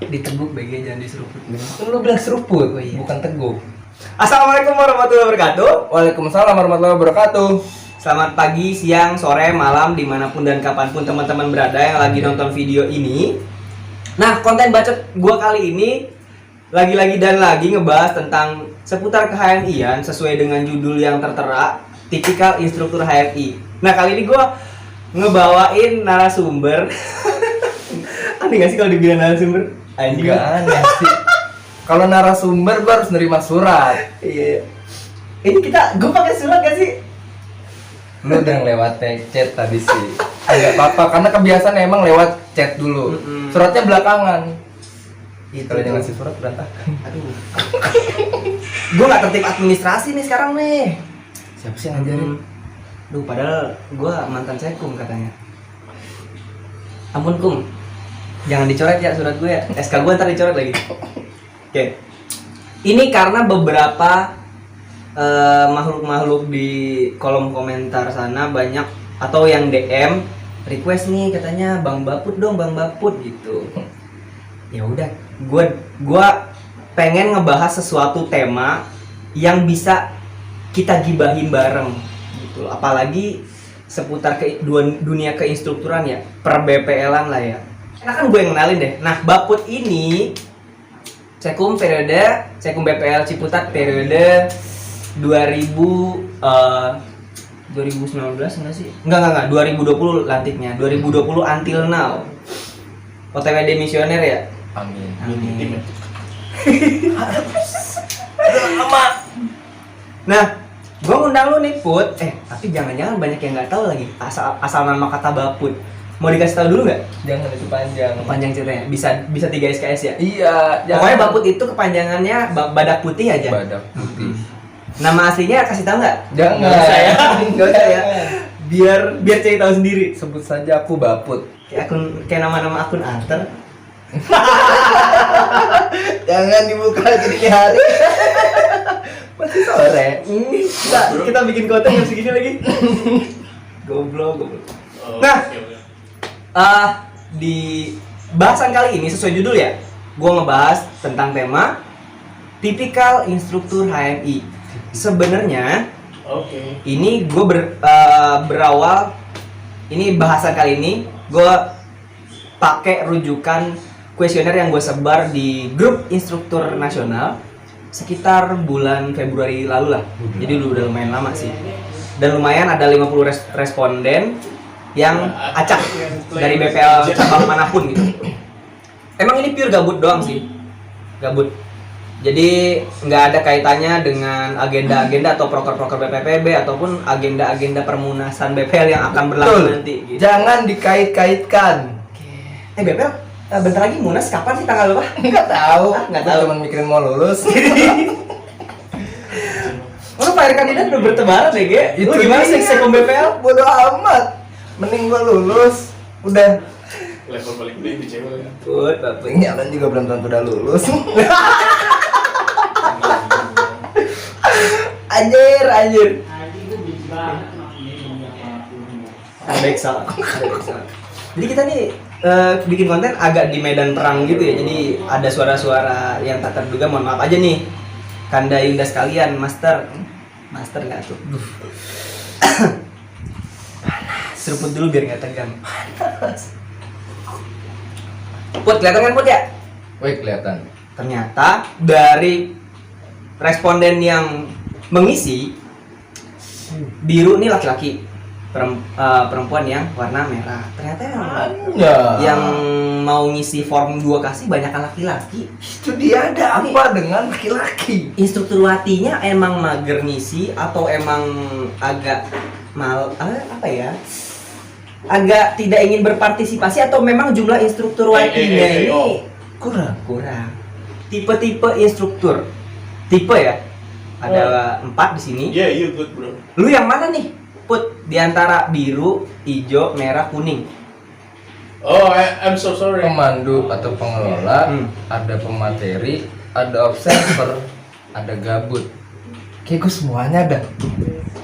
Diteguk BG, jangan diseruput. Kan lu bilang seruput, Oh, iya. bukan teguk. Assalamualaikum warahmatullahi wabarakatuh. Waalaikumsalam warahmatullahi wabarakatuh. Selamat pagi, siang, sore, malam, dimanapun dan kapanpun teman-teman berada yang lagi nonton video ini. Nah, konten bacot gua kali ini lagi-lagi dan lagi ngebahas tentang seputar ke-HMI-an sesuai dengan judul yang tertera, tipikal instruktur HMI. Nah, kali ini gua ngebawain narasumber. Aneh gak sih kalau dibilang narasumber? Anjing. Enggak aneh sih. Kalau narasumber gua harus nerima surat. Iya. Ini gua pakai surat gak sih? Lu udah lewat chat tadi sih. Enggak apa-apa karena kebiasaan emang lewat chat dulu. Suratnya belakangan. Kalau jangan ngasih surat berantakan. Aduh. Gue gak tertib administrasi nih sekarang nih. Siapa sih yang ngajarin? Duh, padahal gue mantan sekum katanya. Ampun kum, jangan dicoret ya surat gue ya. SK gue ntar dicoret lagi. Oke. Ini karena beberapa makhluk-makhluk di kolom komentar sana banyak atau yang DM request nih katanya Bang Baput dong, Bang Baput gitu. Ya udah, gue pengen ngebahas sesuatu tema yang bisa kita gibahin bareng gitu. Apalagi seputar dunia keinstrukturan ya, per BPL-an lah ya. Karena kan gue yang kenalin deh. Nah, Baput ini Sekum BPL Ciputat periode 2019 enggak sih? Enggak, 2020 lantiknya. 2020 until now. OTW demisioner ya? Amin. Amin. Lama. Nah, gua ngundang lu nih Put. Tapi jangan-jangan banyak yang nggak tahu lagi asal nama kata Baput. Mau dikasih tahu dulu nggak? Jangan itu panjang. Panjang ceritanya. Bisa 3 SKS ya? Iya, Pokoknya Baput itu kepanjangannya badak putih aja. Badak putih. Nama aslinya kasih tahu nggak? Jangan. Nggak usah ya. Nggak usah ya. Biar cari tahu sendiri. Sebut saja aku Baput. Kayak nama-nama akun alter. Jangan dibuka lagi di hari. Masih sore. Kita bikin konten yang segini lagi. Goblok. Nah, di bahasan kali ini sesuai judul ya, gue ngebahas tentang tema tipikal instruktur HMI. Sebenarnya, ini gue berawal. Ini bahasan kali ini gue pakai rujukan kuesioner yang gue sebar di grup instruktur nasional sekitar bulan Februari lalu lah. Jadi udah lumayan lama sih. Dan lumayan ada 50 responden yang acak dari BPL cabang manapun gitu. Emang ini pure gabut doang sih. Gabut. Jadi nggak ada kaitannya dengan agenda-agenda atau proker-proker BPPB ataupun agenda-agenda permunasan BPL yang akan berlangsung nanti gitu. Jangan dikait-kaitkan. BPL bentar lagi munas kapan sih, tanggal berapa? Nggak tahu. Nggak Gua tahu. Cuman mikirin mau lulus. Lu fire kandidat udah bertebaran deh, Ge. Lu gimana sih sekom BPL? Bodoh amat. Mending gua lulus. Udah. Level paling gede di cewek ya. Put, Bapak. Nyalon juga belum tentu udah lulus. Anjir. Ada Excel. Jadi kita nih bikin konten agak di medan perang gitu ya. Jadi ada suara-suara yang tak terduga. Mohon maaf aja nih, Kanda Yunda sekalian, Master nggak tuh? Seruput dulu biar nggak tegang. Put, kelihatan kan Put ya? Wih, kelihatan. Ternyata dari responden yang mengisi, biru nih laki-laki, perempuan yang warna merah. Ternyata yang mau ngisi form 2 kasih banyak laki-laki. Itu dia ada apa dengan laki-laki? Instruktur watinya emang mager ngisi atau emang agak apa ya? Agak tidak ingin berpartisipasi atau memang jumlah instruktur watinya ini kurang. Tipe-tipe instruktur. Tipe ya? Ada 4 di sini. Yeah, you good bro. Lu yang mana nih? Put, di antara biru, hijau, merah, kuning. Oh, I'm so sorry. Pemandu atau pengelola, ada pemateri, ada observer, ada gabut. Kayak gue semuanya ada.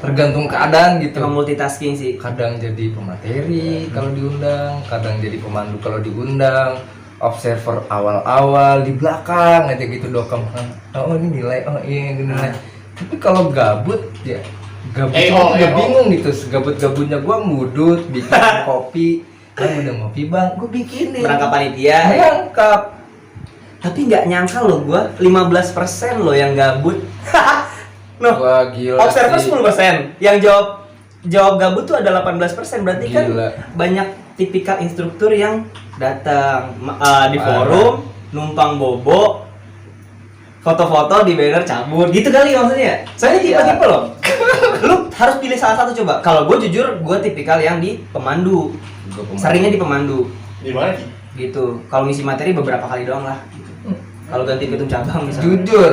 Tergantung keadaan gitu. Emang multitasking sih. Kadang jadi pemateri kalau diundang, kadang jadi pemandu kalau diundang, observer awal-awal di belakang aja gitu dokam. Oh ini nilai, oh iya ini nilai. Tapi kalau gabut ya gabutnya udah bingung gitu. Gabut-gabutnya gua mudut bikin kopi. Bang udah ngopi bang, gua bikinin. Berangkat panitia. Berangkap. Tapi nggak nyangka loh gua 15% loh yang gabut. Noh, Wah gila observer sih. 10%. Yang jawab gabut tuh ada 18%. Berarti kan Gila. banyak tipikal instruktur yang datang di forum, numpang bobo, foto-foto di banner cabut gitu kali maksudnya. Soalnya tipe-tipe loh. Lu harus pilih salah satu coba. Kalau gue jujur, gue tipikal yang di pemandu. Seringnya di pemandu. Di mana Ki? Gitu. Kalau ngisi materi beberapa kali doang lah. Gitu. Kalau ganti ketum cabang misalnya. Jujur,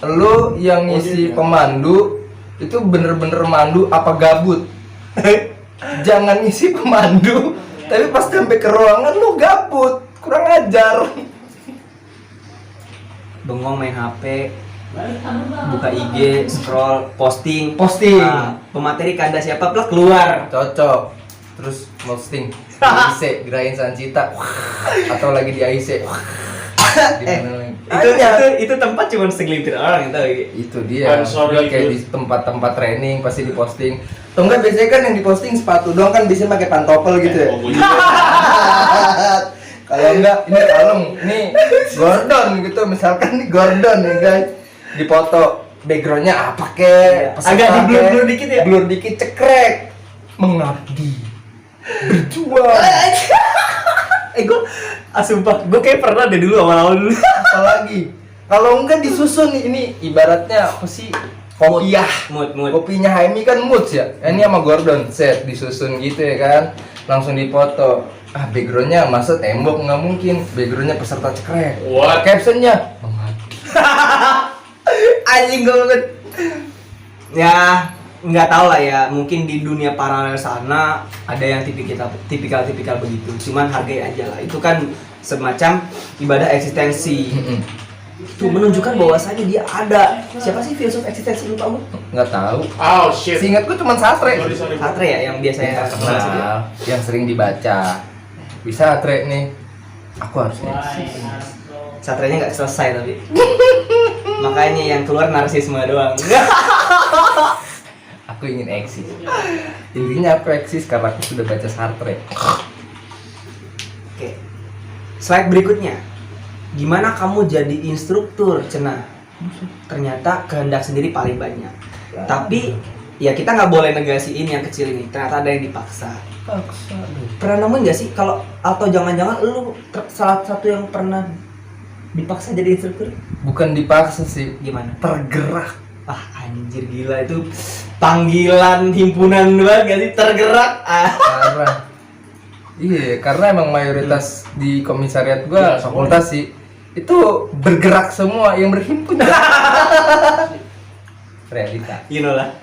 lu yang ngisi pemandu itu bener-bener mandu apa gabut? Jangan ngisi pemandu, tapi pas sampai ke ruangan lu gabut, kurang ajar. Bengong main HP, buka IG, scroll, posting. Posting. Pemateri kanda siapa plak keluar. Cocok. Terus posting di IC, gerain Sancita atau lagi di IC. Itu tempat cuma segelintir orang yang tahu. Itu dia. I'm sorry, Udah kayak dude. di tempat-tempat training pasti diposting. Atau enggak biasanya kan yang diposting sepatu doang kan biasanya pakai pantopel gitu ya. Oh, gua juga. Kalau enggak ini kalung, ini Gordon gitu misalkan nih Gordon ya guys. Dipoto backgroundnya apa kek? Peserta Agak di blur kek, dikit ya. Blur dikit cekrek. Mengabdi. Berjuang. Gue sumpah, gue kayak pernah deh dulu awal-awal dulu. Apalagi kalau enggak disusun nih, ini ibaratnya apa sih? Kopiah. Mood. Kopinya Haimi kan moods ya. Ini sama Gordon set disusun gitu ya kan. Langsung dipoto. Backgroundnya masa tembok nggak mungkin. Backgroundnya peserta cekrek. What? Captionnya mengabdi. Anjing gue banget. Ya, nggak tahu lah ya. Mungkin di dunia paralel sana ada yang tipikal begitu. Cuman hargai aja lah. Itu kan semacam ibadah eksistensi. Itu menunjukkan bahwasanya dia ada. Siapa sih filsuf eksistensi lupa gue? Nggak tahu. Oh shit. Seingatku cuma Satre. Sorry. Satre ya yang biasanya Nah, yang sering dibaca. Bisa Satre nih. Aku harus eksis. Satrenya nggak selesai tapi. Makanya yang keluar narsisme doang. Aku ingin eksis. Intinya aku eksis karena aku sudah baca Sartre. Oke. Slide berikutnya. Gimana kamu jadi instruktur, Cenah? Ternyata kehendak sendiri paling banyak. Tapi ya kita nggak boleh negasiin yang kecil ini. Ternyata ada yang dipaksa. Paksa. Pernah nemuin nggak sih kalau atau jangan-jangan lu salah satu yang pernah dipaksa jadi instruktur? Bukan dipaksa sih, Gimana? tergerak. Ah anjir gila itu panggilan himpunan banget gak sih tergerak. Karena iya, karena emang mayoritas di komisariat gua Ya, fakultas sih itu bergerak semua yang berhimpun. Realita. You know lah.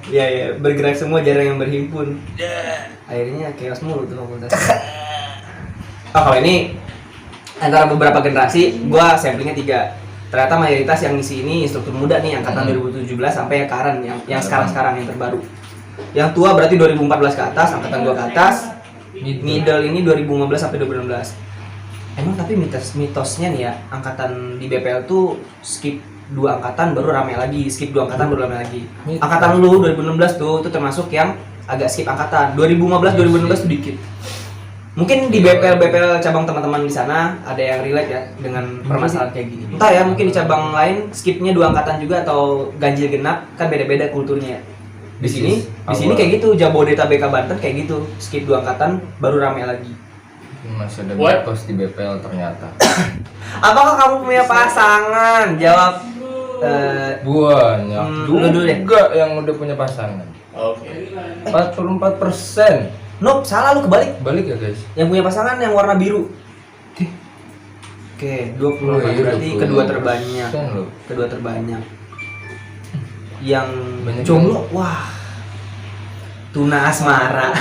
Ya bergerak semua jarang yang berhimpun. Akhirnya chaos mulu tuh fakultas. Oh kalau ini antara beberapa generasi, gua samplingnya 3. Ternyata mayoritas yang ngisi ini instruktur muda nih angkatan 2017 sampai yang sekarang yang sekarang yang terbaru. Yang tua berarti 2014 ke atas, angkatan gua ke atas. Middle ini 2015 sampai 2016. Emang tapi mitosnya nih ya, angkatan di BPL tuh skip 2 angkatan baru rame lagi, skip 2 angkatan baru rame lagi. Angkatan lu 2016 tuh itu termasuk yang agak skip angkatan. 2015 2016 tuh dikit. Mungkin di BPL cabang teman-teman di sana ada yang relate ya dengan permasalahan kayak gini. Entah ya, mungkin di cabang lain skipnya 2 angkatan juga atau ganjil genap, kan beda-beda kulturnya. Di sini kayak gitu, Jabodetabek Banten kayak gitu, skip 2 angkatan baru rame lagi. Masih ada What? mitos di BPL ternyata. Apakah kamu punya pasangan? Jawab Banyak lu dulu deh. juga yang udah punya pasangan. Oke. 44%. Nope, salah lu kebalik. Balik ya guys. Yang punya pasangan yang warna biru. Oke, 20 berarti kedua terbanyak. Loh. Kedua terbanyak. Yang Banyak jomblo, wah. Tuna asmara.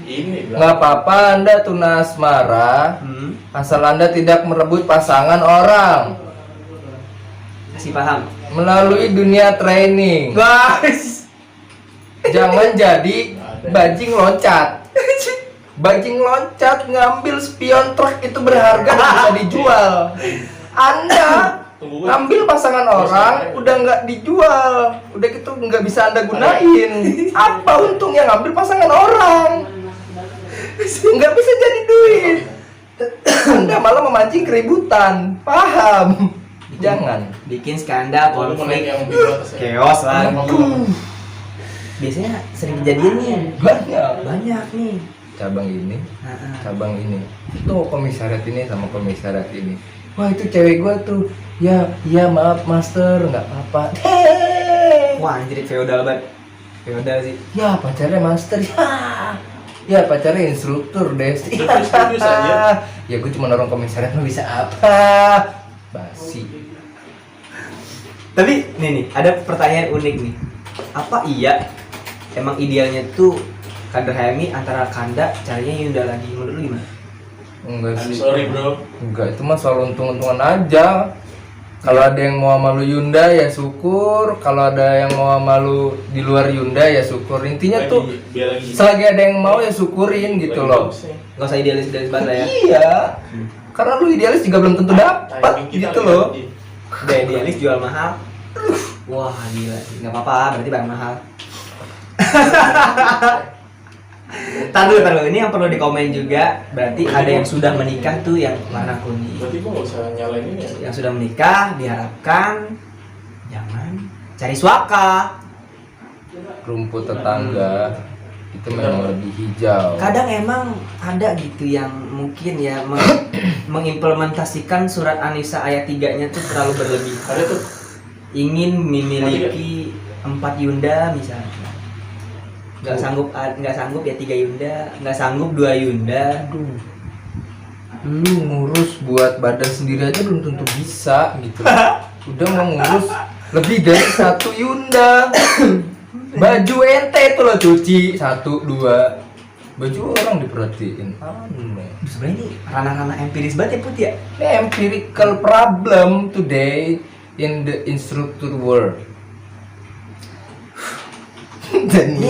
Ini Nggak apa-apa Anda tuna asmara, asal Anda tidak merebut pasangan orang Kasih paham. melalui dunia training. Guys. Jangan jadi bajing loncat. bajing loncat ngambil spion truk itu berharga dan bisa dijual. Anda ngambil pasangan orang udah nggak dijual, udah gitu nggak bisa Anda gunain. Apa untungnya ngambil pasangan orang? Nggak bisa jadi duit. Anda malah memancing keributan, paham? Jangan. Bikin skandal, Kalau mau naik konflik, yang mobil atas ya. chaos lah. Aduh, Biasanya sering kejadian nih. banyak nih. cabang ini, Heeh. cabang ini. Tuh komisariat ini sama komisariat ini. Wah itu cewek gua tuh. Ya, iya maaf master, nggak apa-apa. Wah, anjir feodal banget. Feodal sih. Ya pacarnya master ya. Ya pacarnya instruktur des. Serius aja. Ya gue cuma orang komisariat mah bisa apa? Basi. Tapi nih, ada pertanyaan unik nih. Apa iya emang idealnya tuh kader HMI antara Kanda carinya Yunda lagi? Menurut lu gimana? Enggak I'm sih. sorry bro. Enggak, itu mah soal untung-untungan aja. Kalau ada yang mau sama lu Yunda ya syukur, kalau ada yang mau sama lu di luar Yunda ya syukur. Intinya tuh Biar lagi. selagi ada yang mau ya syukurin gitu loh. Gak usah idealis banget lah ya. Iya. Karena lu idealis juga belum tentu dapat gitu loh. Udah idealis jual mahal. Wah gila sih, nggak apa-apa, berarti barang mahal. Tar dulu, ini yang perlu dikomen juga. Berarti ada yang sudah menikah tuh yang warna kuning. Berarti gua nggak usah nyalain ini ya. Yang sudah menikah diharapkan jangan cari suaka. Rumput tetangga itu memang lebih hijau. Kadang emang ada gitu yang mungkin ya mengimplementasikan surat An-Nisa ayat 3-nya tuh terlalu berlebihan. Ada tuh. Ingin memiliki 4 Yunda misalnya. Nggak sanggup ya 3 Yunda, nggak sanggup 2 Yunda. Aduh. Lu ngurus buat badan sendiri aja belum tentu bisa gitu. Udah mau ngurus lebih dari 1 Yunda. Baju ente itu lo cuci 1, 2. Baju orang diperhatiin. Aneh. Sebenarnya ini ranah-ranah empiris banget ya Put ya. Ini empirical problem today in the instructor world. Ini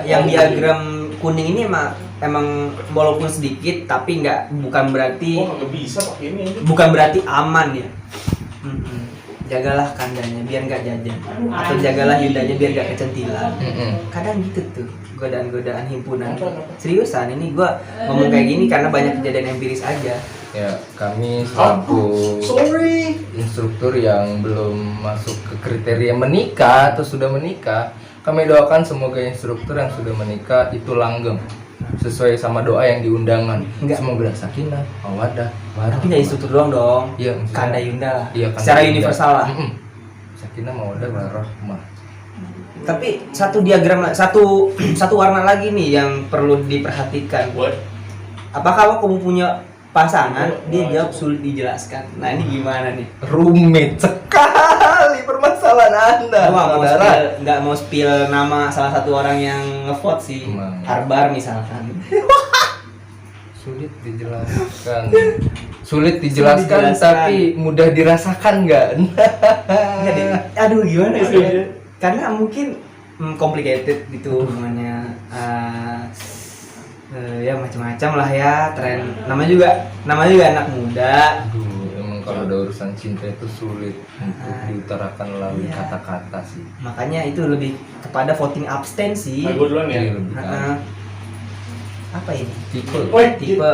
yang diagram kuning ini emang walaupun sedikit tapi bukan berarti Gua nggak bisa pakai ini. bukan berarti aman ya. Jagalah kandanya biar nggak jajan atau jagalah yundanya biar nggak kecentilan. Kadang gitu tuh godaan-godaan himpunan. Seriusan ini gua ngomong kayak gini karena banyak kejadian empiris aja. Ya, kami selaku Sorry. instruktur yang belum masuk ke kriteria menikah atau sudah menikah, kami doakan semoga instruktur yang sudah menikah itu langgeng sesuai sama doa yang diundangan. Enggak. Semoga sakinah, mawaddah, warahmah. Tapi nggak instruktur doang dong. Iya, maksudnya- Kanda Yunda lah. Iya, kanda Secara Yunda. universal lah. Sakinah, mawaddah, warahmah. Tapi satu diagram satu warna lagi nih yang perlu diperhatikan. What? Apakah kamu punya pasangan? Dia jawab sulit dijelaskan. Nah ini gimana nih? Rumit sekali permasalahan Anda. saudara. Nggak mau spill nama salah satu orang yang ngevote sih. Emang. Harbar misalkan. Sulit dijelaskan, dijelaskan. tapi mudah dirasakan nggak? Nggak deh. Aduh gimana sih? Karena mungkin complicated gitu hubungannya. Ya macam-macam lah ya tren. Namanya juga anak muda. Aduh, emang kalau ada urusan cinta itu sulit untuk diutarakan melalui Iya. kata-kata sih. Makanya itu lebih kepada voting abstain sih. Nah, gua duluan ya. Iya, lebih Heeh. Apa ini? tipe. Woi, Tipe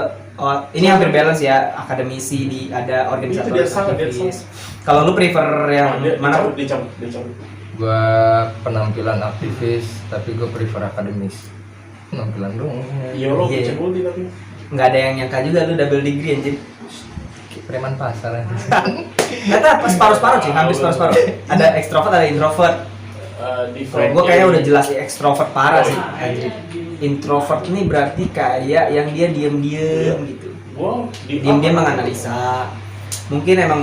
ini hampir balance ya, akademisi ada organisator. Itu dia salah, dia aktivis. Kalau lu prefer yang mana? Dicabut. Gua penampilan aktivis, tapi gue prefer akademis. Penampilan dong. Iya lo Iya. cek ulti tapi. Nggak ada yang nyangka juga lu double degree anjir. Preman pasar aja. Ternyata separuh-separuh sih, hampir separuh-separuh. Ada ekstrovert, ada introvert. Kalau gua kayaknya udah jelas ekstrovert parah sih anjir. Introvert ini berarti kayak yang dia diam-diam gitu. Diam-diam menganalisa. Mungkin emang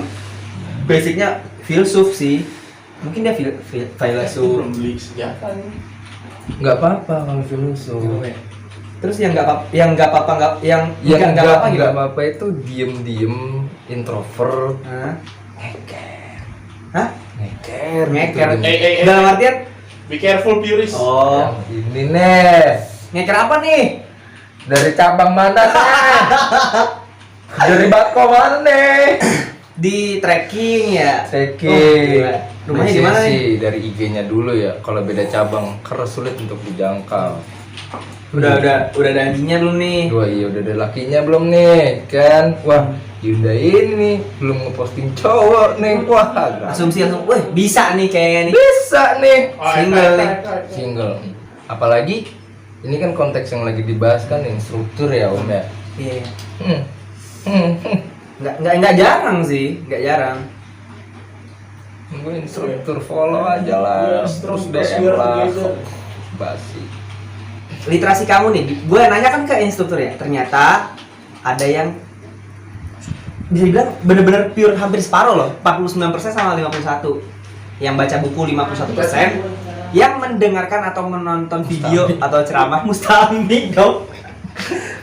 basicnya filsuf sih. Mungkin dia filsuf. Belum beli senjata nih. Nggak apa-apa kalau filosof. Terus yang nggak apa-apa Yang nggak apa-apa gitu. nggak apa-apa itu diem-diem, introvert, Hah? ngeker, Hah? ngeker, Ngeker. gitu. Dalam artian Be careful purist. oh, Yang ini nih, ngeker apa nih? Dari cabang mana nih? Dari Bako mana nih? Di tracking ya. Tracking. Oh, rumahnya di mana nih? sih? Dari IG-nya dulu ya. Kalau beda cabang karena sulit untuk dijangkau. Udah ada anjingnya belum nih? Wah iya udah ada lakinya belum nih kan? Wah Yunda ini nih belum ngeposting cowok nih. Wah agak Asumsi langsung, wah bisa nih kayaknya nih. bisa nih. Single nih. Single. Apalagi ini kan konteks yang lagi dibahas kan instruktur ya Om ya. Iya. Hmm. Hmm. Nggak jarang sih, nggak jarang. Gue instruktur follow aja lah. Terus DM lah. Basi. Literasi kamu nih, gue nanya kan ke instruktur ya, ternyata ada yang bisa dibilang bener-bener pure hampir separuh loh, 49% sama 51. Yang baca buku 51%, yang mendengarkan atau menonton video atau ceramah mustamik dong.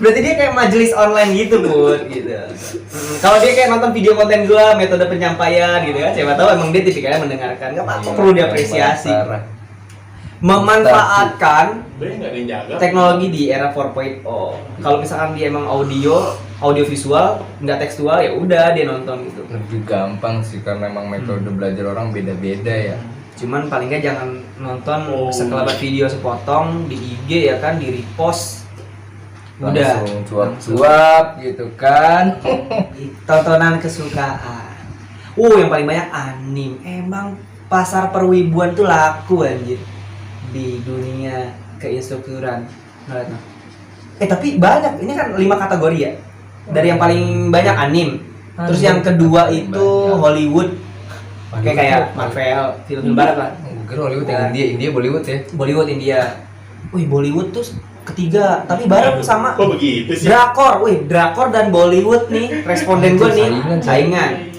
Berarti dia kayak majelis online gitu Bud, gitu. Kalau dia kayak nonton video konten gue, metode penyampaian gitu kan, siapa tahu emang dia tipikalnya mendengarkan, nggak apa-apa, perlu diapresiasi. Memanfaatkan teknologi di era 4.0. Kalau misalkan dia emang audio visual, nggak tekstual, ya udah dia nonton gitu. Lebih gampang sih karena emang metode belajar orang beda-beda ya. Cuman paling nggak jangan nonton sekelebat video sepotong di IG ya kan, di repost. Udah Langsung cuap-cuap gitu kan. tontonan kesukaan. Yang paling banyak anim. Emang pasar perwibuan tuh laku anjir di dunia keinstrukturan. Tapi banyak, ini kan 5 kategori ya. Dari yang paling banyak anim. Terus yang kedua itu Hollywood. Kayak Marvel, film barat lah. Gue Hollywood yang India Bollywood ya. Bollywood India. Bollywood tuh ketiga, tapi bareng sama Kok begitu sih? drakor. Drakor dan Bollywood nih, responden gue nih saingan.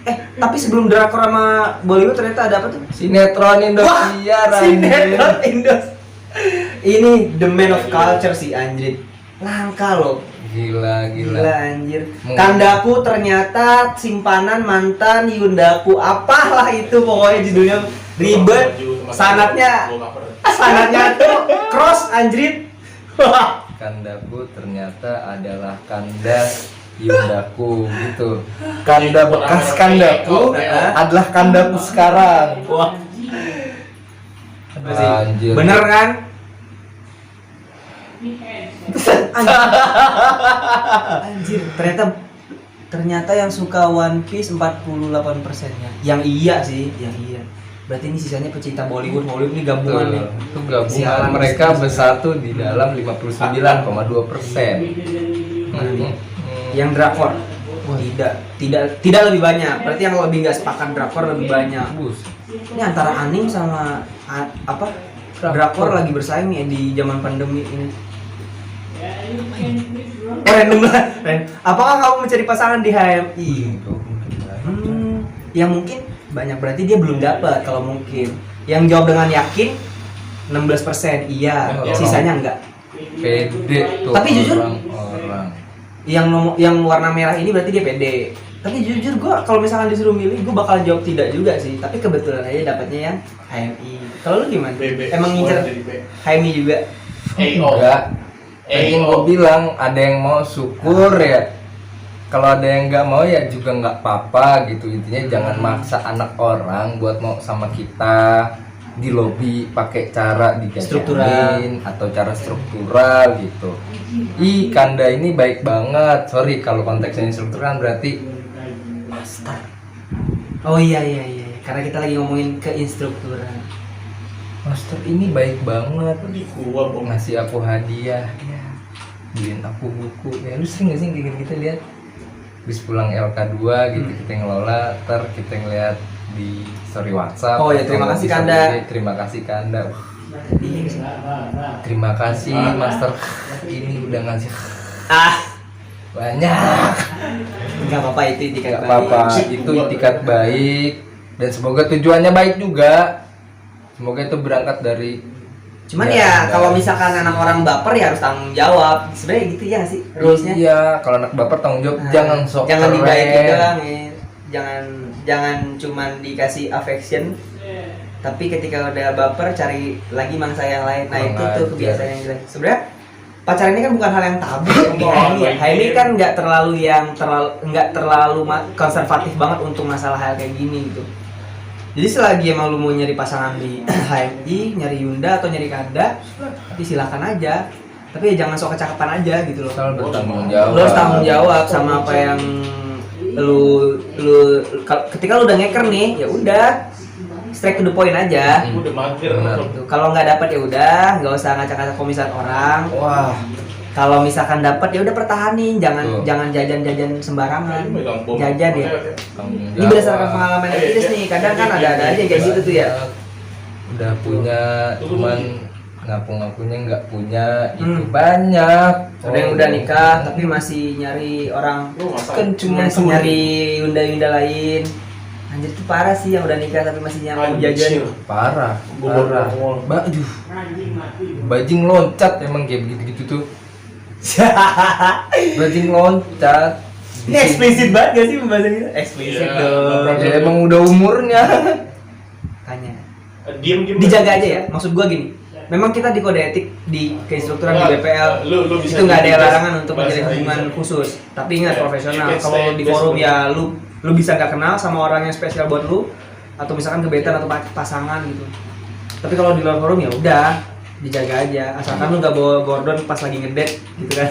Tapi sebelum drakor sama Bollywood ternyata ada apa tuh? Sinetron Indosiar. Sinetron Indos. Ini the man of culture sih anjir. Langka loh. Gila. Anjir. Kandaku ternyata simpanan mantan Yundaku. Apalah itu pokoknya judulnya ribet. Sanatnya tuh cross anjrit. Kandaku ternyata adalah kanda Yundaku gitu. Kanda bekas kandaku adalah kandaku sekarang. Wah. Anjir. Bener kan? Anjir, ternyata yang suka One Piece 48%-nya. Yang iya sih, yang iya. Berarti ini sisanya pecinta Bollywood ini gabungan nih. Itu gabungan mereka bersatu di dalam 59,2%. Yang drakor tidak lebih banyak. Berarti yang lebih nggak sepakat drakor lebih banyak. Ini antara anime sama drakor lagi bersaing nih di zaman pandemi ini. Random lah. Apakah kamu mencari pasangan di HMI? Yang mungkin banyak, berarti dia belum dapat kalau mungkin. Yang jawab dengan yakin 16%, iya, sisanya enggak. Pede tuh. Tapi jujur orang. Yang warna merah ini berarti dia pede. Tapi jujur gua kalau misalkan disuruh milih, gua bakal jawab tidak juga sih. Tapi kebetulan aja dapatnya yang HMI. Kalau lu gimana? Emang ngincer HMI juga? Enggak. Tadi gue bilang ada yang mau syukur ya. Kalau ada yang nggak mau ya juga nggak apa-apa gitu. Intinya jangan maksa anak orang buat mau sama kita di lobi pakai cara digajarin atau cara struktural gitu. Kanda ini baik banget. Sorry kalau konteksnya struktural berarti master. Oh iya. Karena kita lagi ngomongin keinstrukturan. Master ini baik banget. Ngasih aku hadiah. Beliin aku buku. Ya lu sering gak sih kayak kita lihat habis pulang LK2 gitu kita ngelola, kita ngeliat di story WhatsApp. Oh ya, terima kasih Kanda. Terima kasih Kanda. Terima kasih Master. Ini udah ngasih banyak. Enggak apa-apa, itu itikat baik. Apa-apa, itu itikat baik dan semoga tujuannya baik juga. Semoga itu berangkat dari cuman ya kalau misalkan anak orang baper ya harus tanggung jawab. Sebenarnya gitu ya nggak sih rulesnya? Iya, kalau anak baper tanggung jawab, jangan sok jangan keren. dibaikin doang ya. Jangan cuman dikasih affection. Tapi ketika udah baper cari lagi mangsa yang lain. Nah, itu tuh kebiasaan yang jelek. Sebenarnya pacaran ini kan bukan hal yang tabu di HMI ya. HMI kan nggak terlalu konservatif banget untuk masalah hal kayak gini gitu. Jadi selagi emang lu mau nyari pasangan di HMI, nyari Yunda atau nyari Kada, silakan aja. Tapi ya jangan sok kecakapan aja gitu loh. Soal bertanggung jawab. Lu harus tanggung jawab sama apa yang lu ketika lu udah ngeker nih, ya udah straight to the point aja. Udah mager. Gitu. Kalau nggak dapat ya udah, nggak usah ngacak-ngacak komisan orang. Wah, Kalau misalkan dapat ya udah pertahanin, jangan Tuh. jangan jajan-jajan sembarangan. Jajan ya. tanggung Ini berdasarkan pengalaman Idris nih, kadang kan ada aja kayak gitu tuh ya. Udah punya, cuman ngaku-ngakunya nggak punya, itu banyak. Ada yang udah nikah tapi masih nyari orang, Kan cuma masih nyari Yunda lain. Anjir itu parah sih yang udah nikah tapi masih nyari jajan. parah, Parah. bajing loncat emang kayak begitu-gitu tuh. Bajing loncat. Ini eksplisit banget gak sih pembahasan itu? Eksplisit Iya, dong. Ya, emang udah umurnya. Tanya. Diam. Dijaga aja ya. Maksud gua gini. Memang kita di kode etik di keinstrukturan di BPL Lu bisa itu nggak ada bahas- larangan untuk bahas menjalin aja. hubungan khusus. Tapi ingat Ya, profesional. you can Kalau stay di this forum way. ya lu bisa nggak kenal sama orang yang spesial buat lu atau misalkan gebetan atau pasangan gitu. Tapi kalau di luar forum ya udah dijaga aja. Asalkan lu nggak bawa gordon pas lagi ngedate gitu kan.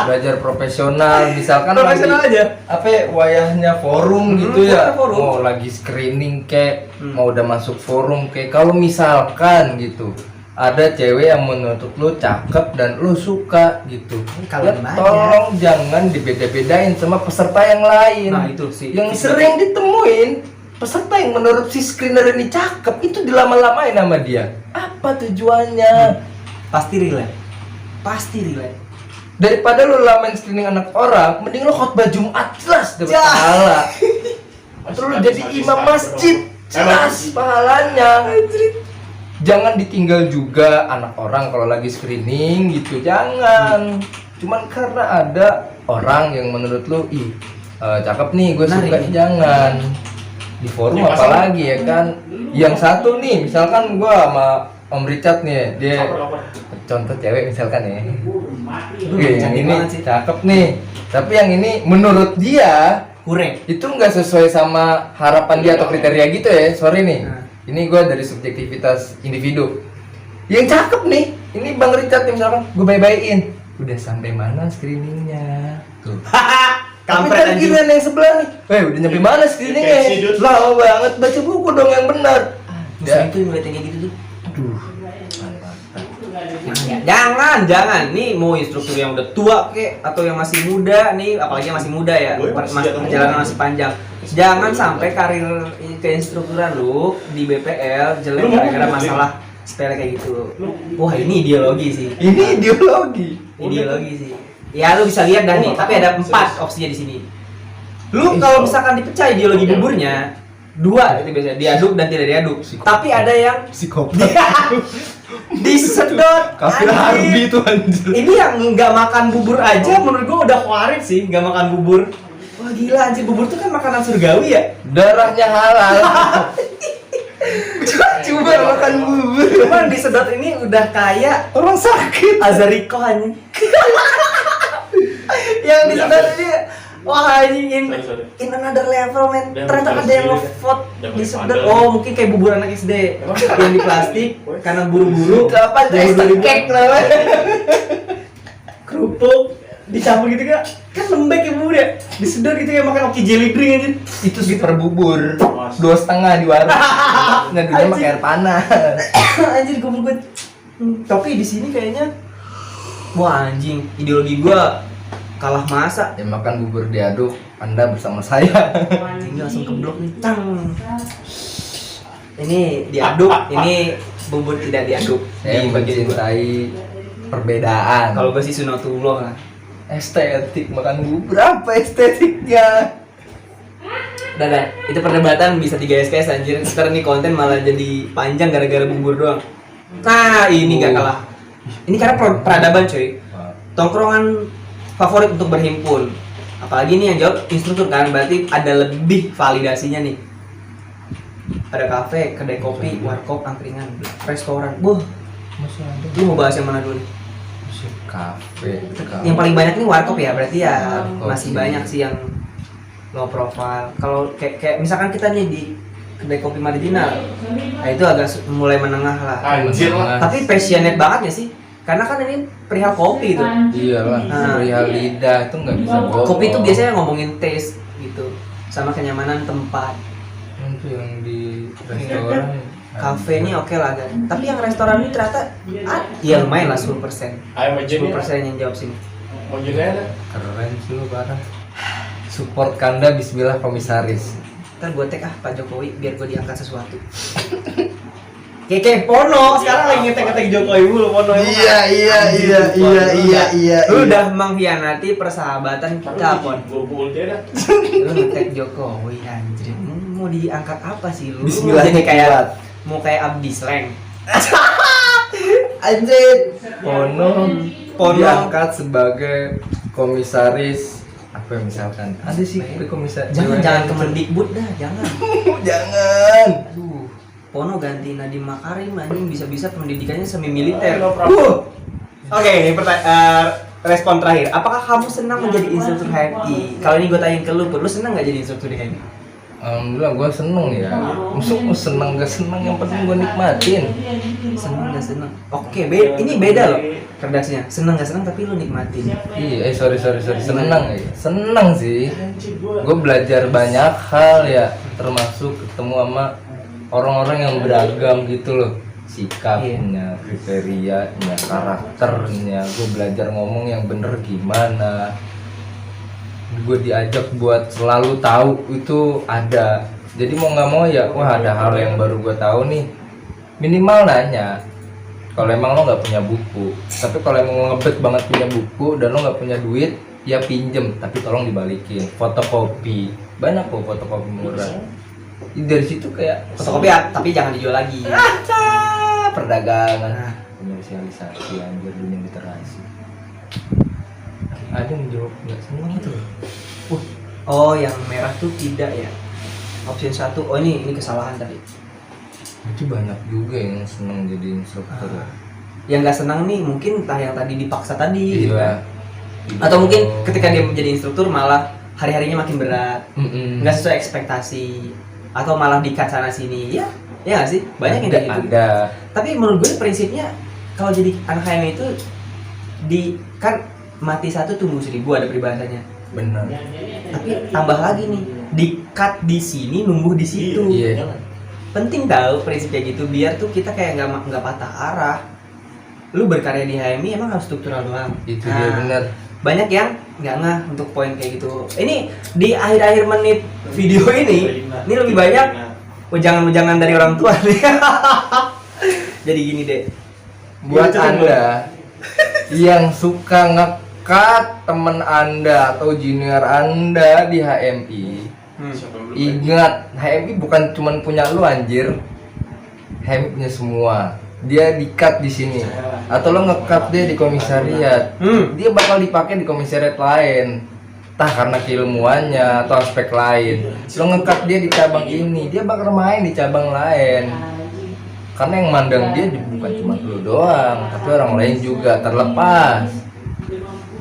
Belajar profesional, misalkan Profesional lagi, aja. apa ya, wayahnya forum gitu ya, forum. mau lagi screening kayak mau udah masuk forum kayak, kalau misalkan gitu ada cewek yang menurut lu cakep dan lu suka gitu, Kalian ya banyak. tolong jangan dibeda-bedain sama peserta yang lain. Nah, itu sih. yang sering ditemuin peserta yang menurut si screener ini cakep itu dilama-lamain sama dia. Apa tujuannya? Pasti relate. Pasti relate. Daripada lu lamain screening anak orang, mending lu khotbah Jumat jelas dapat Ya. pahala. Terus lu jadi imam masjid jelas pahalanya. Jangan ditinggal juga anak orang kalau lagi screening gitu, jangan. Cuman karena ada orang yang menurut lu cakep nih, gue Menarik suka, nih. jangan. Di forum Ya, apalagi ya kan. Yang satu nih, misalkan gue sama Om Richard nih, dia contoh cewek misalkan ya. Oke, yang cantik ini banget sih. cakep nih. Tapi yang ini menurut dia Kurang. itu nggak sesuai sama harapan dia atau kriteria gitu ya. Sorry nih. Nah. Ini gue dari subjektivitas individu. Yang cakep nih, ini Bang Richard nih misalkan, gue bye-byein. Udah sampai mana screeningnya? Tuh. Tapi Kampret kan anjing. giliran yang sebelah nih, udah nyampe mana screeningnya? Kayak si Dut. Lama banget, baca buku dong yang benar. Musuh itu yang ngeliatin kayak gitu tuh. Aduh. Jangan. Nih mau instruktur yang udah tua kek atau yang masih muda nih, apalagi yang masih muda ya, Gue masih jatuh perjalanan muda. masih panjang. Jangan sampai karir keinstrukturan lu di BPL jelek Lu mau gara-gara ngomong masalah sepele kayak gitu. Wah, ini ideologi sih. Ini ideologi. Ideologi sih. Ya lu bisa lihat dah nih, tapi ada 4 opsinya di sini. Lu kalau misalkan dipecah ideologi buburnya, 2 itu biasanya diaduk dan tidak diaduk. Tapi ada yang Psikopat. disedot. Kafir anjing. Harbi tuh anjir. Ini yang nggak makan bubur aja menurut gua udah kuarit sih, nggak makan bubur. Wah gila anjir, bubur tuh kan makanan surgawi ya. Darahnya halal. Coba makan bubur. Cuman disedot ini udah kayak Orang sakit. Azariko anjing. Yang disedot ini wah anjing Sorry. in another level men. Dan Ternyata ada yang terus ngevote dapat disedot. padang. Oh mungkin kayak bubur anak SD yang di plastik karena buru-buru. Apa buru-buru cake namanya? kerupuk dicampur gitu kan lembek ya bubur ya, disedot gitu ya, makan oki jelly drink anjir. Itu super bubur 2,5 di warung. Nah, dulu pakai air panas. Anjir goblok banget. Tapi di sini kayaknya wah anjing, ideologi gua kalah masa. Ya makan bubur diaduk, Anda bersama saya. Anjing langsung keblok nih. Tang. Ini diaduk, ini bubur tidak diaduk. Saya Di bagian gua. mencintai perbedaan. Kalau gua sih sunatullah lah. Estetik makan bubur, apa estetiknya? Dadah, itu perdebatan bisa 3 SKS anjir. Sekarang nih konten malah jadi panjang gara-gara bubur doang. Nah, ini nggak kalah. Ini karena peradaban coy. Tongkrongan favorit untuk berhimpun. Apalagi nih yang jawab instruktur kan, berarti ada lebih validasinya nih. Ada kafe, kedai kopi, warkop, angkringan, restoran. Buh, Masih ada. lu mau bahas yang mana dulu nih? Cafe. Yang paling banyak nih warkop ya, berarti ya Warkop, masih iya. banyak sih yang low profile. Kalau kayak misalkan kita nih di kedai kopi marginal, nah itu agak mulai menengah lah. Anjir lah. Tapi passionate banget ya sih, karena kan ini perihal kopi itu. Iyalah, Nah. perihal lidah itu nggak bisa bohong. Kopi itu biasanya ngomongin taste gitu, sama kenyamanan tempat. itu yang di restoran. Kafe ini oke lah kan. Tapi yang restoran ini ternyata ya lumayan lah 10%. Ayo majuin 10% yang jawab sini. Majuin aja. Keren sih lu parah. Support Kanda Bismillah Komisaris. Ntar gue tag Pak Jokowi biar gue diangkat sesuatu. Kayak Pono sekarang lagi ngetek Jokowi mulu Pono. Lu udah mengkhianati persahabatan kita Pon. Gue dia dah. Lu ngetek Jokowi anjir. Mau diangkat apa sih lu? Bismillah Jadi kayak kuat. mau kayak Abdi Sleng. Anjir. Pono Pono. diangkat sebagai komisaris apa misalkan ada sih komisaris Jangan Kemendikbud dah, jangan. jangan Aduh. Pono ganti Nadiem Makarim anjing bisa-bisa pendidikannya semi militer. Oke, ini respon terakhir. Apakah kamu senang menjadi instruktur HMI? Kalau ini gue tanyain ke lu, lu senang nggak jadi instruktur di HMI? Alhamdulillah gue seneng ya. Maksud seneng gak seneng yang penting gue nikmatin. Senang nggak senang? Oke, ini beda loh redaksinya. Senang nggak senang tapi lu nikmatin. Iya, sorry seneng ya. Seneng sih. Gue belajar banyak hal ya, termasuk ketemu sama orang-orang yang beragam gitu loh. Sikapnya, kriterianya, karakternya. Gue belajar ngomong yang bener gimana. Gue diajak buat selalu tahu itu ada. Jadi mau nggak mau ya, wah ada hal yang baru gue tahu nih. Minimal nanya. Kalau emang lo nggak punya buku, tapi kalau emang lo ngebet banget punya buku dan lo nggak punya duit, ya pinjem, tapi tolong dibalikin. Fotokopi, banyak kok fotokopi murah. Dari situ kayak Fotokopi ya, tapi jangan dijual lagi. perdagangan, komersialisasi, anjir dunia literasi. Ada yang jawab nggak seneng itu. Oh, yang merah tuh tidak ya. Option 1. Oh, ini kesalahan tadi. Itu banyak juga yang seneng jadi instruktur. Yang nggak senang nih mungkin entah yang tadi dipaksa tadi. Iya. Atau mungkin ketika dia menjadi instruktur malah hari-harinya makin berat, nggak sesuai ekspektasi, atau malah di-cut sana sini. Ya nggak sih? Banyak yang kayak gitu. Ada. Tapi menurut gue prinsipnya kalau jadi anak HMI itu kan mati satu tumbuh 1000 ada peribahasanya. Benar. Tapi tambah lagi nih, di-cut di sini numbuh di situ. Iya. Penting tahu prinsip kayak gitu biar tuh kita kayak nggak patah arah. Lu berkarya di HMI emang harus struktural doang. Itu dia benar. Banyak yang nggak ngeh untuk poin kayak gitu. Ini di akhir-akhir menit video ini lebih banyak ujangan-ujangan dari orang tua nih. Jadi gini deh. Buat Anda yang suka ngekat temen Anda atau junior Anda di HMI, ingat HMI bukan cuman punya lu anjir. HMI punya semua. Dia di-cut di sini. Atau lo nge-cut dia di komisariat. Dia bakal dipakai di komisariat lain. Entah karena keilmuannya atau aspek lain. Lo nge-cut dia di cabang ini, dia bakal main di cabang lain. Karena yang mandang dia bukan cuma lu doang, tapi orang lain juga, terlepas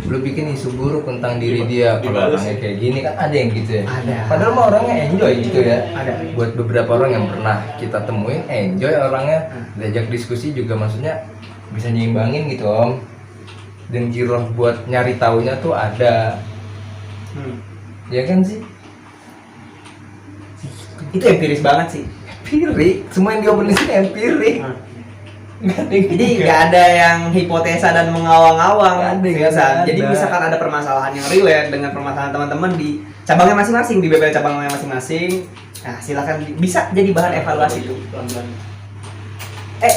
lu bikin isu buruk tentang diri dia. Kalau orangnya kayak gini kan ada yang gitu ya. Ada. Padahal mah orangnya enjoy gitu ya. Ada. Buat beberapa orang yang pernah kita temuin enjoy orangnya, diajak diskusi juga maksudnya bisa nyimbangin gitu om. Dan giroh buat nyari taunya tuh ada. Ya kan sih? Itu empiris banget sih. Empirik, semua yang diobrolin sini empirik. Jadi nggak ada yang hipotesa dan mengawang-awang. Nggak ada. Jadi misalkan ada permasalahan yang relate dengan permasalahan teman-teman di cabangnya masing-masing, di BBL cabangnya masing-masing, nah silakan bisa jadi bahan evaluasi tuh.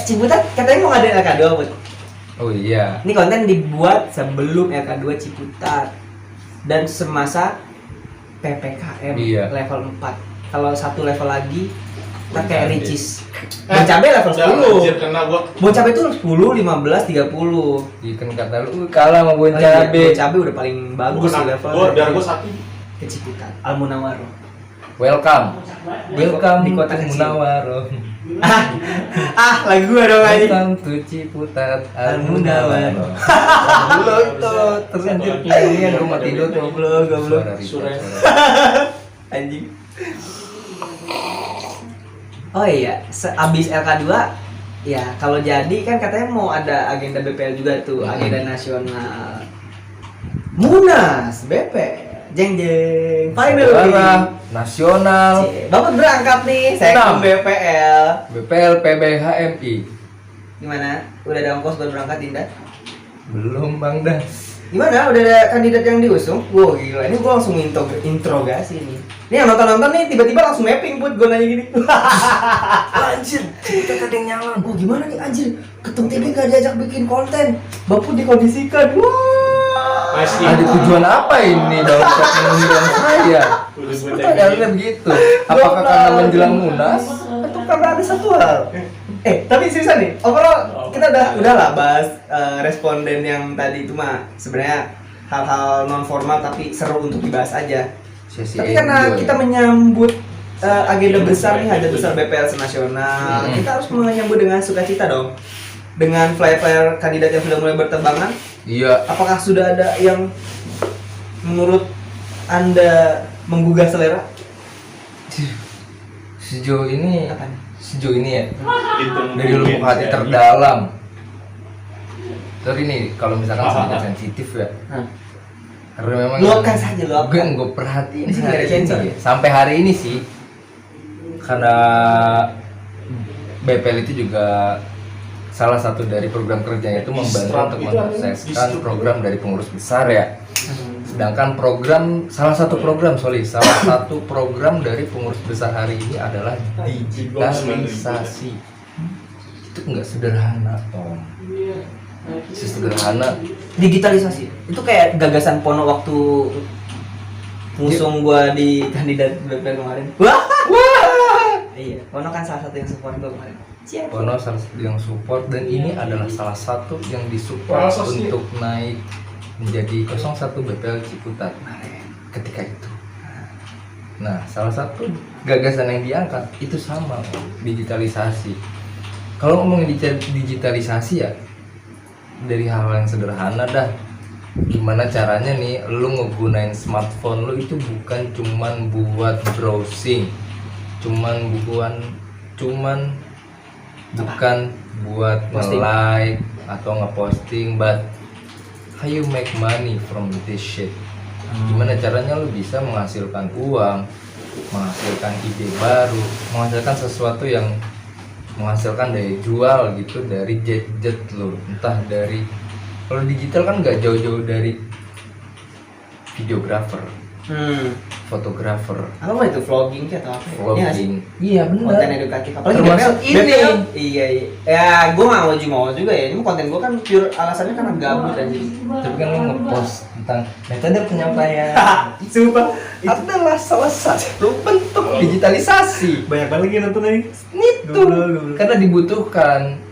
Ciputat katanya mau ngadain LK2 buat. Oh iya. Ini konten dibuat sebelum LK2 Ciputat dan semasa PPKM Iya. level 4. Kalau satu level lagi kita kayak Ricis. Bon cabe level 10. Anjir kena gua. Bon cabe itu 10, 15, 30. Ikan kata lu kalah sama bon Oh iya, cabe. Bon cabe udah paling bagus sih levelnya. Biar gua satu. Ke Ciputat, Al Munawwaro. welcome di kota kecil. Munawaro. Lagu gua dong aja. Welcome to Ciputat Al Munawaro. Lo itu terus anjir kalian gue mau tidur tuh. Goblok. Suara Rita, Suara. suara. Anjing. Oh iya, abis LK2 ya kalau jadi kan katanya mau ada agenda BPL juga tuh, agenda nasional. Munas BPL, jeng finally Juara nasional Bapak berangkat nih, saya Enam. ke BPL. BPL PBHMI. Gimana? Udah ada ongkos buat berangkat Dinda? Belum Bang dah. Gimana? Udah ada kandidat yang diusung? Wow gila, ini gua langsung interogasi nih. Ini yang nonton nih tiba-tiba langsung mapping put gua nanya gini. Anjir, kita ada yang nyalon. Oh gimana nih anjir? Ketum TV gak diajak bikin konten. Bapak dikondisikan. Wah. Masih. Ada tujuan apa ini dalam pemilihan saya? Pertanyaannya begitu. Apakah karena menjelang Munas atau karena ada satu hal? Tapi seriusan nih, overall kita udah lah bahas responden yang tadi itu mah sebenarnya hal-hal non formal tapi seru untuk dibahas aja. Tapi karena kita menyambut agenda besar nih, agenda besar BPL senasional, kita harus menyambut dengan sukacita dong. Dengan flyer-flyer kandidat yang sudah mulai berterbangan. Iya. Apakah sudah ada yang menurut Anda menggugah selera? Sejauh ini Apa nih? sejauh ini ya dari lubuk hati terdalam. Terus ini kalau misalkan sedikit sensitif ya. Karena memang Luapkan saja, luapkan. gue perhatiin Ini hari sih nggak ada ini, sampai hari ini sih karena BPL itu juga salah satu dari program kerjanya itu membantu untuk mensukseskan program dari pengurus besar ya. Sedangkan salah satu program dari pengurus besar hari ini adalah digitalisasi. Itu nggak sederhana, Tom. Sederhana. Digitalisasi itu kayak gagasan Pono waktu ngusung gua di kandidat BPL kemarin. Wah. Iya, Pono kan salah satu yang support gua kemarin. Pono salah satu yang support dan ini adalah salah satu yang disupport untuk naik menjadi 01 BPL Ciputat ketika itu. Nah, salah satu gagasan yang diangkat itu sama, digitalisasi. Kalau ngomongin digitalisasi ya dari hal yang sederhana dah. Gimana caranya nih lu ngegunain smartphone lu itu bukan cuman buat browsing, bukan buat nge-like atau nge-posting, but how you make money from this shit. Gimana caranya lu bisa menghasilkan uang, menghasilkan ide baru, menghasilkan sesuatu yang menghasilkan daya jual gitu dari jet lu. Entah dari, kalau digital kan nggak jauh-jauh dari videographer, fotografer, Apa itu vlogging atau apa? vlogging. Iya benar. Konten edukatif. Apalagi Termasuk BPL. ini. Iya. Ya, gua nggak mau juga ya. Ini konten gua kan pure alasannya karena gabut aja. Tapi kan lu nge-post tentang metode penyampaian. Sumpah. Adalah salah satu bentuk digitalisasi. Banyak banget yang nonton ini. Itu karena dibutuhkan.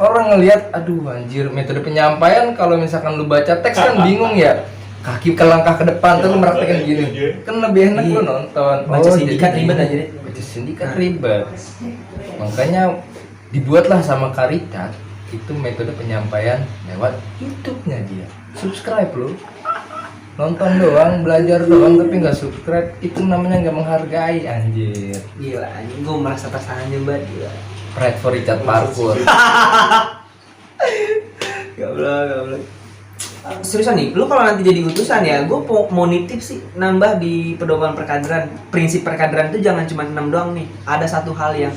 Orang ngelihat, aduh anjir, metode penyampaian kalau misalkan lu baca teks kan bingung ya. Kaki ke langkah ke depan tuh lu meraktekin gini. Kan lebih enak lu nonton. Baca sindikat jadi ribet gini. aja deh. Baca sindikat ribet. Makanya dibuatlah sama Karikat itu metode penyampaian lewat YouTube-nya dia. Subscribe lu. Nonton doang, belajar doang tapi nggak subscribe, itu namanya nggak menghargai anjir. Gila, anjing gua merasa tersanjung banget gila. Pride for Richard Parkour. Goblok. Seriusan nih, lu kalau nanti jadi utusan ya, gue mau nitip sih nambah di pedoman perkaderan. Prinsip perkaderan itu jangan cuma 6 doang nih. Ada satu hal yang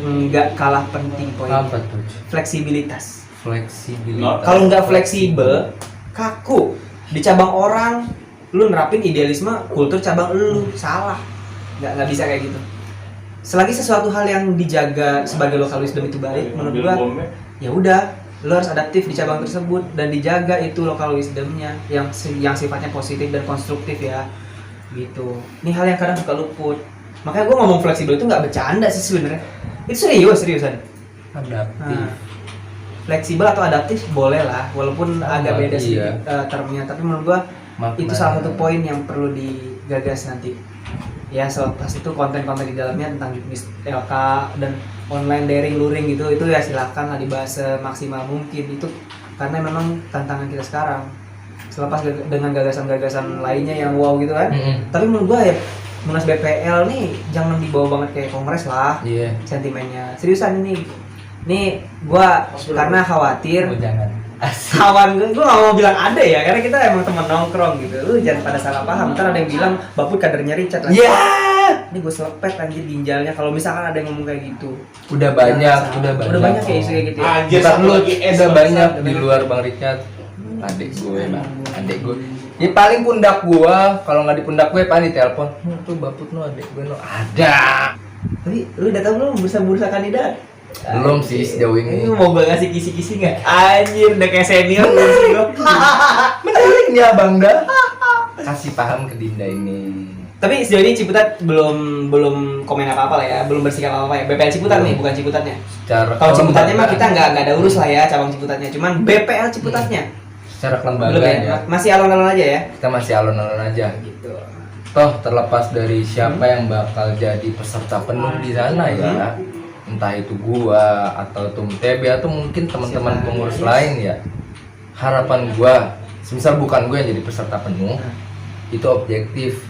nggak kalah penting poinnya. Apa tuh? Fleksibilitas. Fleksibilitas. Kalau nggak fleksibel, kaku. Di cabang orang, lu nerapin idealisme, kultur cabang lu salah. Nggak bisa kayak gitu. Selagi sesuatu hal yang dijaga sebagai local wisdom itu baik, menurut gua, ya udah. Lo harus adaptif di cabang tersebut dan dijaga itu local wisdomnya yang sifatnya positif dan konstruktif ya gitu. Ini hal yang kadang suka luput. Makanya gue ngomong fleksibel itu nggak bercanda sih sebenarnya. Itu seriusan. Adaptif. Fleksibel atau adaptif boleh lah, walaupun agak beda sih termnya. Tapi menurut gue itu salah satu poin yang perlu digagas nanti. ya selepas itu konten-konten di dalamnya tentang bisnis LK dan online daring luring gitu, itu ya silakan lah dibahas semaksimal mungkin itu, karena memang tantangan kita sekarang selepas dengan gagasan-gagasan lainnya yang wow gitu kan. Tapi menurut gua ya Munas BPL nih jangan dibawa banget kayak kongres lah. Sentimennya seriusan ini nih gua karena khawatir jangan kawan gue gak mau bilang ada ya, karena kita emang teman nongkrong gitu. Lu jangan pada salah paham, ntar ada yang bilang Baput kadernya Richard lagi. Ini gue selepet anjir ginjalnya kalau misalkan ada yang ngomong kayak gitu. Udah banyak kayak isu kayak gitu ya. Anjir, Bukan satu lu, lagi udah banyak di luar Bang Richard. Adik gue ya paling pundak gua, kalau nggak di pundak gue paling ditelepon tuh Baput no adik gue no ada. Tapi lu udah tau belum bursa kandidat? Belum sih sejauh ini. Ini mau gue ngasih kisi-kisi nggak? Anjir, udah kayak senior sih gue. Menarik nih abang dah. Kasih paham ke Dinda ini. Tapi sejauh ini Ciputat belum komen apa-apa lah ya, belum bersikap apa-apa ya. BPL Ciputat nih, bukan Ciputatnya. Kalau Ciputatnya mah kita nggak ada urus lah ya, cabang Ciputatnya. Cuman BPL Ciputatnya. Secara kelembagaan ya. Masih alon-alon aja ya. Kita masih alon-alon aja. Gitu. Toh terlepas dari siapa yang bakal jadi peserta penuh di sana ya. Entah itu gua atau Tum TB atau mungkin teman-teman pengurus lain ya. Harapan gua, semisal bukan gua yang jadi peserta penuh, itu objektif,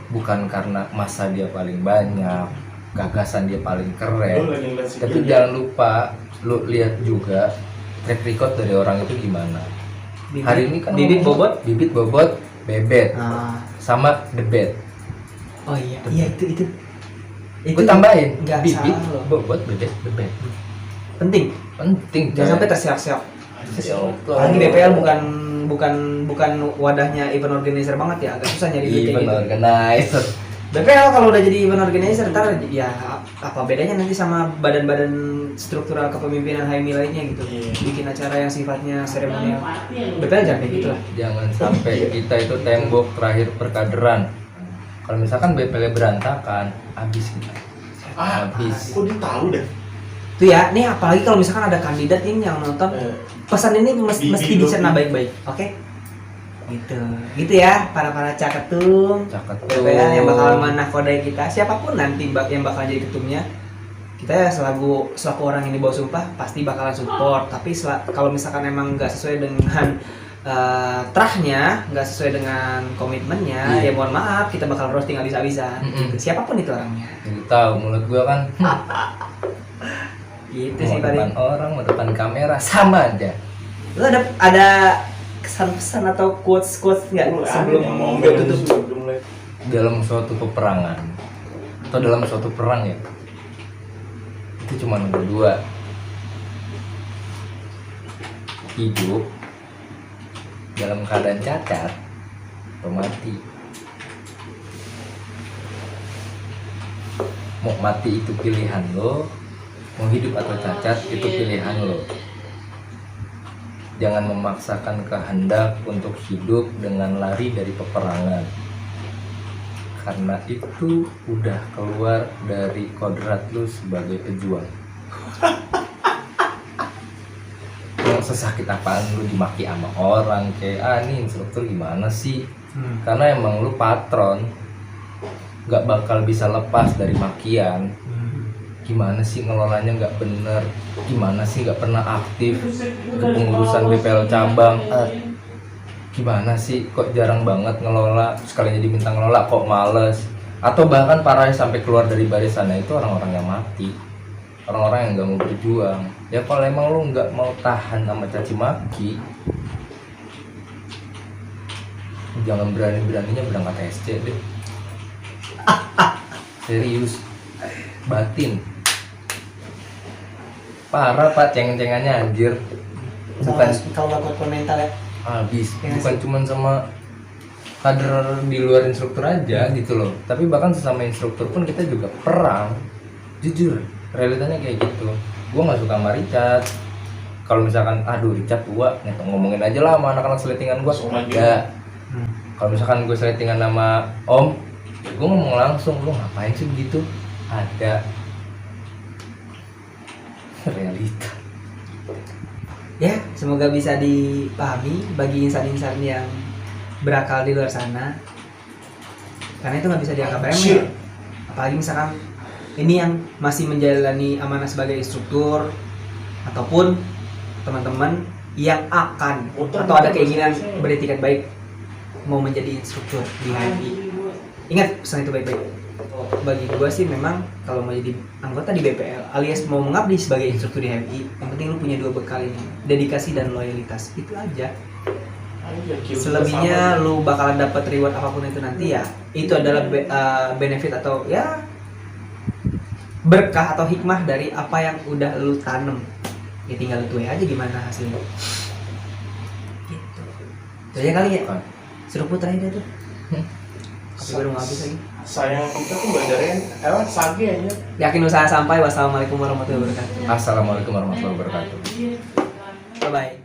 bukan karena masa dia paling banyak, gagasan dia paling keren. Tapi jangan lupa lu lihat juga track record dari orang itu gimana. Hari ini kan Bibit Bobot, Bebet, sama Debet. Oh iya itu. Gue tambahin nggak Bibit, salah loh. Bobot, Bebet, Debet. Penting. Jangan sampai tersiap-siap. Lagi BPL bukan wadahnya event organizer banget ya, agak susah nyari duit event gitu. organizer. BPL kalau udah jadi event organizer ntar ya apa bedanya nanti sama badan-badan struktural kepemimpinan HMI lainnya gitu. Bikin acara yang sifatnya seremonial. BPL jangan kayak gitu lah. Jangan sampai kita itu tembok terakhir perkaderan. Kalau misalkan BPL berantakan, habis kita. Habis. Kok dia tahu deh? Tuh ya, nih apalagi kalau misalkan ada kandidat ini yang nonton, pesan ini mesti dicerna baik-baik, oke? Gitu ya, para caketum BPL yang bakal menakodai kita, siapapun nanti yang bakal jadi ketumnya, kita selaku orang yang dibawa sumpah pasti bakalan support. Tapi kalau misalkan emang nggak sesuai dengan trahnya, nggak sesuai dengan komitmennya, ya mohon maaf, kita bakal roasting habis-habisan. Siapapun itu orangnya. Jadi tahu mulut gua kan. Gitu Mau sih paling. depan orang, mau depan kamera sama aja. Lu ada kesan-pesan atau quotes nggak sebelum gue tutup? Dalam suatu peperangan atau dalam suatu perang ya, itu cuma berdua, hidup dalam keadaan cacat atau mati. Mau mati itu pilihan lo, mau hidup atau cacat itu pilihan lo. Jangan memaksakan kehendak untuk hidup dengan lari dari peperangan, karena itu udah keluar dari kodrat lu sebagai pejuang. Yang sesakit apaan lu dimaki sama orang, kayak nih instruktur gimana sih? Karena emang lu patron, gak bakal bisa lepas dari makian. Gimana sih ngelolanya nggak bener, gimana sih nggak pernah aktif kepengurusan BPL cabang, gimana sih kok jarang banget ngelola, sekalinya diminta ngelola kok males, atau bahkan parahnya sampai keluar dari barisannya itu orang-orang yang mati, orang-orang yang nggak mau berjuang. Ya kalau emang lu nggak mau tahan sama caci maki, jangan berani-beraninya berangkat SC deh. Serius, batin. Parah pak, ceng-cengannya anjir. Bukan kalau nggak kuat mental ya. Habis, bukan cuman sama kader di luar instruktur aja gitu loh. Tapi bahkan sesama instruktur pun kita juga perang. Jujur, realitanya kayak gitu. Gua nggak suka sama Richard. Kalau misalkan, aduh Richard tua, ngomongin aja lah sama anak-anak seletingan gua. Ya. Kalau misalkan gue seletingan sama Om, ya gue ngomong langsung, lu ngapain sih begitu? Ada realita. Ya, semoga bisa dipahami bagi insan-insan yang berakal di luar sana. Karena itu nggak bisa dianggap remeh. apalagi misalkan ini yang masih menjalani amanah sebagai instruktur ataupun teman-teman yang akan atau ada keinginan beretikat baik mau menjadi instruktur di HMI. Ingat pesan itu baik-baik. Bagi gue sih memang kalau mau jadi anggota di BPL alias mau mengabdi sebagai instruktur di HMI, yang penting lu punya dua bekal ini, dedikasi dan loyalitas. Itu aja. Selebihnya lu bakalan dapat reward apapun itu nanti ya. Itu adalah benefit atau ya berkah atau hikmah dari apa yang udah lu tanam. Ya tinggal lu tuai aja gimana hasilnya. Gitu. Itu aja kali ya. Seruput terakhir tuh. Kopi baru mau habis lagi. Sayang kita tuh bajarin sage aja. Yakin usaha sampai. Wassalamualaikum warahmatullahi wabarakatuh. Assalamualaikum warahmatullahi wabarakatuh. Bye bye.